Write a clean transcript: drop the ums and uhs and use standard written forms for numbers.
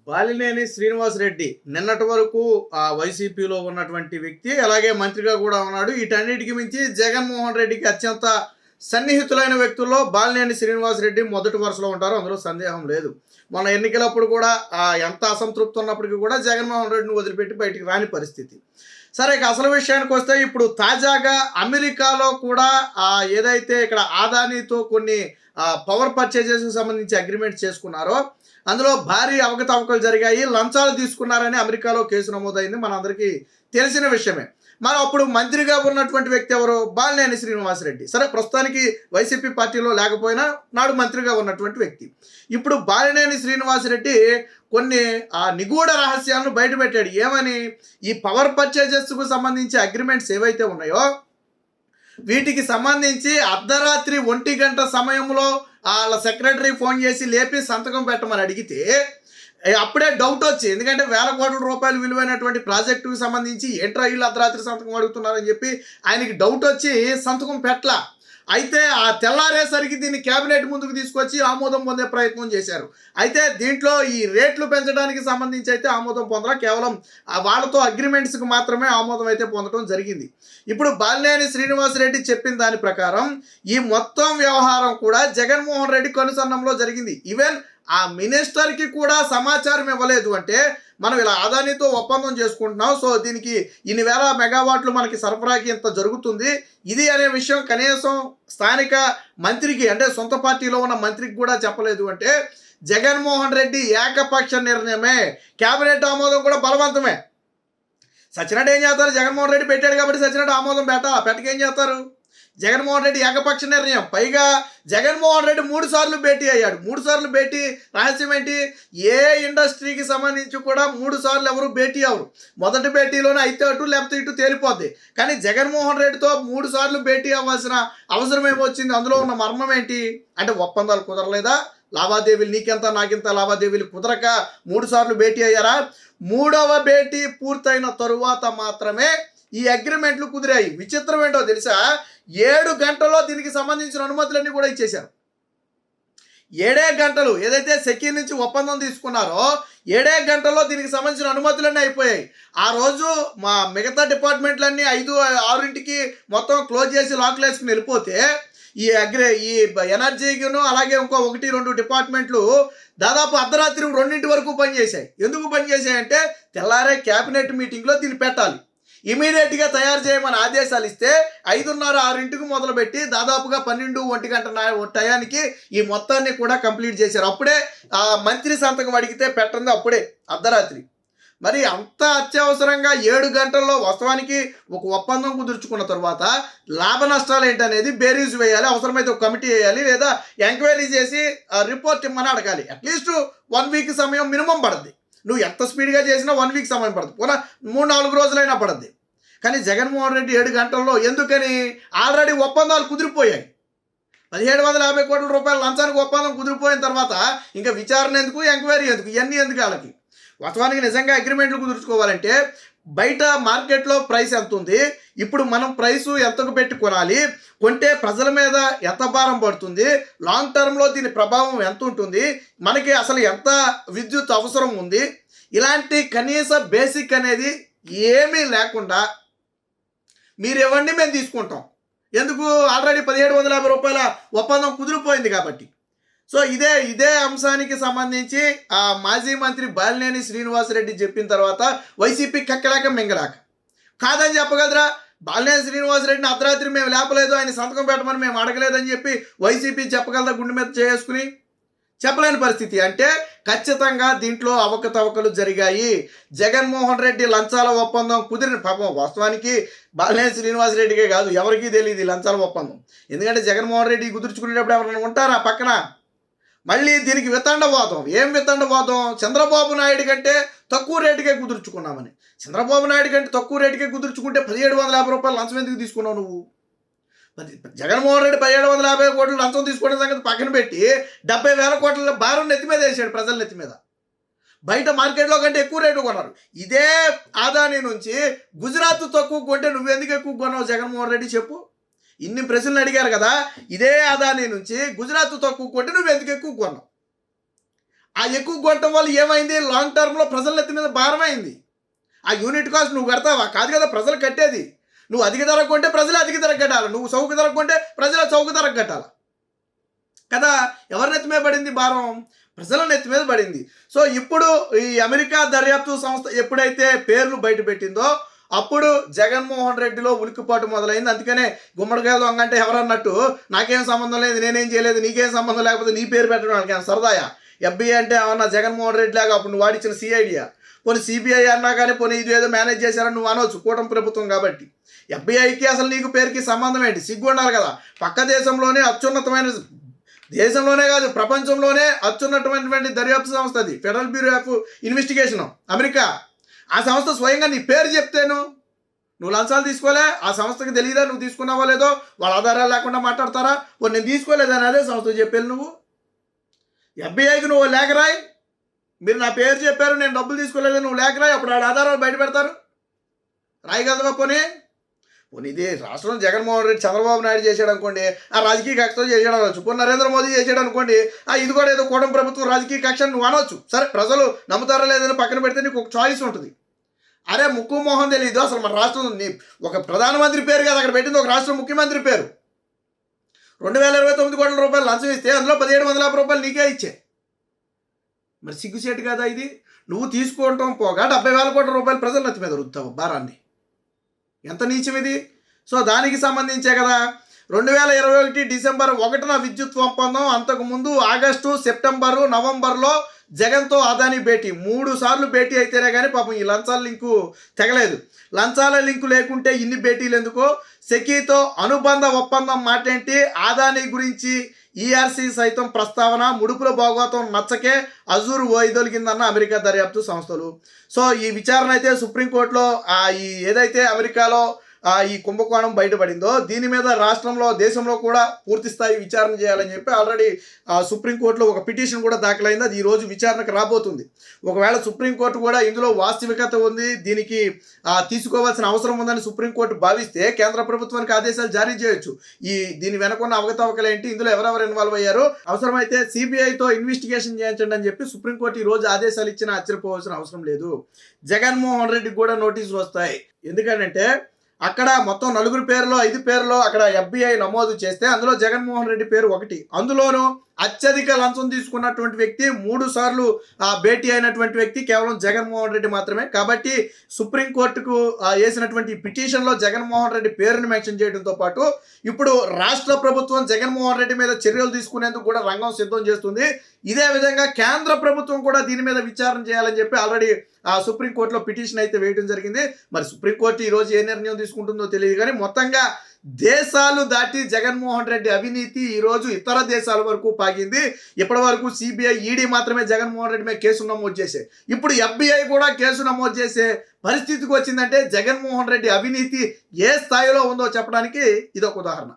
బాలినేని శ్రీనివాసరెడ్డి నిన్నటి వరకు వైసీపీలో ఉన్నటువంటి వ్యక్తి, అలాగే మంత్రిగా కూడా ఉన్నాడు. వీటన్నిటికి మించి జగన్మోహన్ రెడ్డికి అత్యంత సన్నిహితులైన వ్యక్తుల్లో బాలినేని శ్రీనివాసరెడ్డి మొదటి వరుసలో ఉంటారు, అందులో సందేహం లేదు. మొన్న ఎన్నికలప్పుడు కూడా ఎంత అసంతృప్తి ఉన్నప్పటికీ కూడా జగన్మోహన్ రెడ్డిని వదిలిపెట్టి బయటికి రాని పరిస్థితి. సరే, ఇక అసలు విషయానికి వస్తే ఇప్పుడు తాజాగా అమెరికాలో కూడా ఏదైతే ఇక్కడ ఆదానీతో కొన్ని పవర్ పర్చేజెస్కి సంబంధించి అగ్రిమెంట్ చేసుకున్నారో అందులో భారీ అవకతవకలు జరిగాయి, లంచాలు తీసుకున్నారని అమెరికాలో కేసు నమోదైంది, మనందరికీ తెలిసిన విషయమే. మరి అప్పుడు మంత్రిగా ఉన్నటువంటి వ్యక్తి ఎవరు? బాలినేని శ్రీనివాసరెడ్డి. సరే, ప్రస్తుతానికి వైసీపీ పార్టీలో లేకపోయినా నాడు మంత్రిగా ఉన్నటువంటి వ్యక్తి. ఇప్పుడు బాలినేని శ్రీనివాసరెడ్డి కొన్ని నిగూఢ రహస్యాలను బయటపెట్టాడు. ఏమని? ఈ పవర్ పర్చేజెస్కు సంబంధించి అగ్రిమెంట్స్ ఏవైతే ఉన్నాయో వీటికి సంబంధించి అర్ధరాత్రి 1 గంట సమయంలో వాళ్ళ సెక్రటరీ ఫోన్ చేసి లేపి సంతకం పెట్టమని అడిగితే అప్పుడే డౌట్ వచ్చి, ఎందుకంటే వేల కోట్ల రూపాయలు విలువైనటువంటి ప్రాజెక్టుకు సంబంధించి ఏంట్రా వీళ్ళు అర్ధరాత్రి సంతకం అడుగుతున్నారని చెప్పి ఆయనకి డౌట్ వచ్చి సంతకం పెట్టలా. అయితే ఆ తెల్లారేసరికి దీన్ని క్యాబినెట్ ముందుకు తీసుకొచ్చి ఆమోదం పొందే ప్రయత్నం చేశారు. అయితే దీంట్లో ఈ రేట్లు పెంచడానికి సంబంధించి అయితే ఆమోదం పొందరా, కేవలం వాళ్ళతో అగ్రిమెంట్స్కి మాత్రమే ఆమోదం అయితే పొందడం జరిగింది. ఇప్పుడు బాలినేని శ్రీనివాసరెడ్డి చెప్పిన దాని ప్రకారం ఈ మొత్తం వ్యవహారం కూడా జగన్మోహన్ రెడ్డి కనుసన్నంలో జరిగింది. ఈవెన్ ఆ మినిస్టర్కి కూడా సమాచారం ఇవ్వలేదు. అంటే మనం ఇలా అదానీతో ఒప్పందం చేసుకుంటున్నాం, సో దీనికి ఇన్ని వేల మెగావాట్లు మనకి సరఫరాకి ఇంత జరుగుతుంది ఇది అనే విషయం కనీసం స్థానిక మంత్రికి, అంటే సొంత పార్టీలో ఉన్న మంత్రికి కూడా చెప్పలేదు. అంటే జగన్మోహన్ రెడ్డి ఏకపక్ష నిర్ణయమే, క్యాబినెట్ ఆమోదం కూడా బలవంతమే. సచ్చినట్టు ఏం చేస్తారు? జగన్మోహన్ రెడ్డి పెట్టాడు కాబట్టి సచ్చినట్టు ఆమోదం పెట్టకేం చేస్తారు? జగన్మోహన్ రెడ్డి ఏకపక్ష నిర్ణయం. పైగా జగన్మోహన్ రెడ్డి 3 సార్లు భేటీ అయ్యాడు. 3 సార్లు భేటీ రహస్యం ఏంటి? ఏ ఇండస్ట్రీకి సంబంధించి కూడా 3 సార్లు ఎవరు భేటీ అవ్వరు. మొదటి భేటీలోనే అయితే అటు లేకపోతే ఇటు తేలిపోద్ది. కానీ జగన్మోహన్ రెడ్డితో 3 సార్లు భేటీ అవ్వాల్సిన అవసరం ఏమొచ్చింది? అందులో ఉన్న మర్మం ఏంటి? అంటే ఒప్పందాలు కుదరలేదా? లావాదేవీలు నీకెంత నాకింత లావాదేవీలు కుదరక 3 సార్లు భేటీ అయ్యారా? 3వ భేటీ పూర్తయిన తరువాత మాత్రమే ఈ అగ్రిమెంట్లు కుదిరాయి. విచిత్రం ఏంటో తెలుసా? 7 గంటల్లో దీనికి సంబంధించిన అనుమతులన్నీ కూడా ఇచ్చేశారు. 7 గంటలు ఏదైతే సెకీ నుంచి ఒప్పందం తీసుకున్నారో 7 గంటల్లో దీనికి సంబంధించిన అనుమతులన్నీ అయిపోయాయి. ఆ రోజు మా మిగతా డిపార్ట్మెంట్లన్నీ 5-6ంటికి మొత్తం క్లోజ్ చేసి లాక్లు వేసుకుని వెళ్ళిపోతే ఈ ఎనర్జీను అలాగే ఇంకో 1-2 డిపార్ట్మెంట్లు దాదాపు అర్ధరాత్రి 2 వరకు పనిచేశాయి. ఎందుకు పనిచేశాయంటే తెల్లారే క్యాబినెట్ మీటింగ్లో దీన్ని పెట్టాలి, ఇమీడియట్గా తయారు చేయమని ఆదేశాలు ఇస్తే 5:30-6ంటికి మొదలుపెట్టి దాదాపుగా 12-1 గంట టయానికి ఈ మొత్తాన్ని కూడా కంప్లీట్ చేశారు. అప్పుడే మంత్రి సంతకం అడిగితే పెట్టండి అప్పుడే అర్ధరాత్రి. మరి అంత అత్యవసరంగా 7 గంటల్లో వాస్తవానికి ఒక ఒప్పందం కుదుర్చుకున్న తర్వాత లాభ నష్టాలు ఏంటనేది బేరీజ్ వేయాలి, అవసరమైతే ఒక కమిటీ వేయాలి, లేదా ఎంక్వైరీ చేసి రిపోర్ట్ ఇమ్మని అడగాలి. అట్లీస్ట్ 1 వీక్ సమయం మినిమం పడుద్ది. నువ్వు ఎంత స్పీడ్గా చేసినా 1 వీక్ సమయం పడుతుంది, పోనా 3-4 రోజులైనా పడుద్ది. కానీ జగన్మోహన్ రెడ్డి 7 గంటల్లో ఎందుకని? ఆల్రెడీ ఒప్పందాలు కుదిరిపోయాయి. 1750 కోట్ల రూపాయల లంచానికి ఒప్పందం కుదిరిపోయిన తర్వాత ఇంకా విచారణ ఎందుకు, ఎంక్వైరీ ఎందుకు, ఇవన్నీ ఎందుకు వాళ్ళకి? వాస్తవానికి నిజంగా అగ్రిమెంట్లు కుదుర్చుకోవాలంటే బయట మార్కెట్లో ప్రైస్ ఎంత ఉంది, ఇప్పుడు మనం ప్రైసు ఎంతకు పెట్టి కొనాలి, కొంటే ప్రజల మీద ఎంత భారం పడుతుంది, లాంగ్ టర్మ్లో దీని ప్రభావం ఎంత ఉంటుంది, మనకి అసలు ఎంత విద్యుత్ అవసరం ఉంది, ఇలాంటి కనీస బేసిక్ అనేది ఏమీ లేకుండా మీరు ఇవ్వండి మేము తీసుకుంటాం. ఎందుకు? ఆల్రెడీ 1750 రూపాయల ఒప్పందం కుదిరిపోయింది కాబట్టి. సో ఇదే అంశానికి సంబంధించి మాజీ మంత్రి బాలినేని శ్రీనివాసరెడ్డి చెప్పిన తర్వాత వైసీపీ కక్కలేక మింగలేక కాదని చెప్పగలరా? బాలినేని శ్రీనివాసరెడ్డిని అర్ధరాత్రి మేము లేపలేదు, ఆయన సంతకం పెట్టమని మేము అడగలేదని చెప్పి వైసీపీ చెప్పగలదా? గుండె మీద చేసుకుని చెప్పలేని పరిస్థితి. అంటే ఖచ్చితంగా దీంట్లో అవకతవకలు జరిగాయి. జగన్మోహన్ రెడ్డి లంచాల ఒప్పందం కుదిరిన పాపం వాస్తవానికి బాలినేని శ్రీనివాసరెడ్డికే కాదు ఎవరికీ తెలియదు ఈ లంచాల ఒప్పందం. ఎందుకంటే జగన్మోహన్ రెడ్డి కుదుర్చుకునేటప్పుడు ఎవరైనా ఉంటారా పక్కన? మళ్ళీ దీనికి వితండవాదం. ఏం వితండవాదం? చంద్రబాబు నాయుడు కంటే తక్కువ రేటుకే కుదుర్చుకున్నామని. చంద్రబాబు నాయుడు కంటే తక్కువ రేటుకే కుదుర్చుకుంటే 1750 రూపాయలు లంచం ఎందుకు తీసుకున్నావు నువ్వు? జగన్మోహన్ రెడ్డి 1750 కోట్లు లంచం తీసుకునే సంగతి పక్కన పెట్టి 70,000 కోట్ల భారం నెత్తి మీద వేసాడు, ప్రజల నెత్తి మీద. బయట మార్కెట్లో కంటే ఎక్కువ రేటు కొన్నారు. ఇదే ఆదాని నుంచి గుజరాత్ తక్కువ కొంటే నువ్వెందుకు ఎక్కువ కొన్నావు జగన్మోహన్ రెడ్డి చెప్పు? ఇన్ని ప్రశ్నలు అడిగారు కదా. ఇదే అదానీ నుంచి గుజరాత్ తక్కువ కొంటే నువ్వు ఎందుకు ఎక్కువ కొన్నావు? ఆ ఎక్కువ కొట్టడం వల్ల ఏమైంది, లాంగ్ టర్మ్లో ప్రజల నెత్తి మీద భారమైంది. ఆ యూనిట్ కాస్ట్ నువ్వు కడతావా? కాదు కదా ప్రజలు కట్టేది. నువ్వు అధిక ధరకు కొంటే ప్రజలు అధిక ధరకు కట్టాలి, నువ్వు చౌక ధరకు కొంటే ప్రజలు చౌక ధరకు కట్టాలి కదా. ఎవరి నెత్తి మీద పడింది భారం? ప్రజల నెత్తి మీద పడింది. సో ఇప్పుడు ఈ అమెరికా దర్యాప్తు సంస్థ ఎప్పుడైతే పేర్లు బయట పెట్టిందో అప్పుడు జగన్మోహన్ రెడ్డిలో ఉలిక్కిపాటు మొదలైంది. అందుకనే గుమ్మడికాయ దొంగ అంటే ఎవరన్నట్టు నాకేం సంబంధం లేదు, నేనేం చేయలేదు, నీకేం సంబంధం లేకపోతే నీ పేరు పెట్టడం వాళ్ళకి సరదాయా? FBI అంటే ఏమన్నా జగన్మోహన్ రెడ్డి లాగా అప్పుడు నువ్వు వాడిచ్చిన CID పోనీ CBI అన్నా కానీ పోనీ ఇది ఏదో మేనేజ్ చేశారని నువ్వు అనవచ్చు, కూటమి ప్రభుత్వం కాబట్టి. FBIకి అసలు నీకు పేరుకి సంబంధం ఏంటి? సిగ్గు ఉండాలి కదా. పక్క దేశంలోనే అత్యున్నతమైన, దేశంలోనే కాదు ప్రపంచంలోనే అత్యున్నతమైనటువంటి దర్యాప్తు సంస్థ అది, federal bureau of investigation America. ఆ సంస్థ స్వయంగా నీ పేరు చెప్తేను నువ్వు లంచాలు తీసుకోలే, ఆ సంస్థకి తెలియదా నువ్వు తీసుకున్నావో లేదో? వాళ్ళ ఆధారాలు లేకుండా మాట్లాడతారా? నేను తీసుకోలేదని అదే సంస్థకు చెప్పాను. నువ్వు FBIకి నువ్వు లేఖ రాయి, మీరు నా పేరు చెప్పారు నేను డబ్బులు తీసుకోలేదని నువ్వు లేఖ రాయి, అప్పుడు వాళ్ళ ఆధారాలు బయట పెడతారు. రాయగలవా? పోనీ ఇది రాష్ట్రం జగన్మోహన్ రెడ్డి చంద్రబాబు నాయుడు చేశాడు అనుకోండి, ఆ రాజకీయ కక్షతో చేశాడు అనొచ్చు. పోనీ నరేంద్ర మోదీ చేశాడు అనుకోండి, ఇది కూడా ఏదో కూటమి ప్రభుత్వం రాజకీయ కక్ష నువ్వు అనొచ్చు. సరే ప్రజలు నమ్ముతారో లేదని పక్కన పెడితే నీకు ఒక చాయిస్ ఉంటుంది. అరే ముక్కు మోహం తెలియదు అసలు మన రాష్ట్రం, ఒక ప్రధానమంత్రి పేరు కాదు అక్కడ పెట్టింది, ఒక రాష్ట్ర ముఖ్యమంత్రి పేరు. 2029 కోట్ల రూపాయలు లంచం ఇస్తే అందులో 1750 రూపాయలు నీకే ఇచ్చే. మరి సిగ్గుచేటు కదా ఇది? నువ్వు తీసుకోవటం పోగా 70,000 కోట్ల రూపాయలు ప్రజల నెత్తి మీద రుద్దుతావు భారాన్ని. ఎంత నీచం ఇది? సో దానికి సంబంధించే కదా 2021 డిసెంబర్ 1న విద్యుత్ ఒప్పందం. అంతకుముందు ఆగస్టు, సెప్టెంబరు, నవంబర్లో జగన్తో అదానీ భేటీ 3 సార్లు భేటీ అయితేనే కానీ పాపం ఈ లంచాల లింకు తెగలేదు. లంచాల లింకు లేకుంటే ఇన్ని భేటీలు ఎందుకో? సెకీతో అనుబంధ ఒప్పందం మాటేంటి? అదానీ గురించి ERC సైతం ప్రస్తావన. ముడుపుల భాగవతం నచ్చకే అజూర్ వైదొలిగిందన్న అమెరికా దర్యాప్తు సంస్థలు. సో ఈ విచారణ అయితే సుప్రీంకోర్టులో ఈ ఏదైతే అమెరికాలో ఈ కుంభకోణం బయటపడిందో దీని మీద రాష్ట్రంలో, దేశంలో కూడా పూర్తి స్థాయి విచారణ చేయాలని చెప్పి ఆల్రెడీ సుప్రీంకోర్టులో ఒక పిటిషన్ కూడా దాఖలైంది. అది ఈరోజు విచారణకు రాబోతుంది. ఒకవేళ సుప్రీంకోర్టు కూడా ఇందులో వాస్తవికత ఉంది, దీనికి తీసుకోవాల్సిన అవసరం ఉందని సుప్రీంకోర్టు భావిస్తే కేంద్ర ప్రభుత్వానికి ఆదేశాలు జారీ చేయొచ్చు. దీని వెనకున్న అవకతవకలేంటి, ఇందులో ఎవరెవరు ఇన్వాల్వ్ అయ్యారు, అవసరమైతే CBIతో ఇన్వెస్టిగేషన్ చేయించండి అని చెప్పి సుప్రీంకోర్టు ఈరోజు ఆదేశాలు ఇచ్చినా ఆశ్చర్యపోవాల్సిన అవసరం లేదు. జగన్మోహన్ రెడ్డికి కూడా నోటీసులు వస్తాయి. ఎందుకంటే అక్కడ మొత్తం 4 పేర్లో 5 పేర్లో అక్కడ FBI నమోదు చేస్తే అందులో జగన్మోహన్ రెడ్డి పేరు 1. అందులోనూ అత్యధిక లంచం తీసుకున్నటువంటి వ్యక్తి, 3 సార్లు భేటీ అయినటువంటి వ్యక్తి కేవలం జగన్మోహన్ రెడ్డి మాత్రమే. కాబట్టి సుప్రీంకోర్టుకు వేసినటువంటి పిటిషన్లో జగన్మోహన్ రెడ్డి పేరుని మెన్షన్ చేయడంతో పాటు ఇప్పుడు రాష్ట్ర ప్రభుత్వం జగన్మోహన్ రెడ్డి మీద చర్యలు తీసుకునేందుకు కూడా రంగం సిద్ధం చేస్తుంది. ఇదే విధంగా కేంద్ర ప్రభుత్వం కూడా దీని మీద విచారణ చేయాలని చెప్పి ఆల్రెడీ సుప్రీంకోర్టులో పిటిషన్ అయితే వేయడం జరిగింది. మరి సుప్రీంకోర్టు ఈరోజు ఏ నిర్ణయం తీసుకుంటుందో తెలియదు, కానీ మొత్తంగా దేశాలు దాటి జగన్మోహన్ రెడ్డి అవినీతి ఈరోజు ఇతర దేశాల వరకు పాగింది. ఇప్పటి వరకు CBI, ED మాత్రమే జగన్మోహన్ రెడ్డి మీద కేసు నమోదు చేసే, ఇప్పుడు FBI కూడా కేసు నమోదు చేసే పరిస్థితికి వచ్చిందంటే జగన్మోహన్ రెడ్డి అవినీతి ఏ స్థాయిలో ఉందో చెప్పడానికి ఇదొక ఉదాహరణ.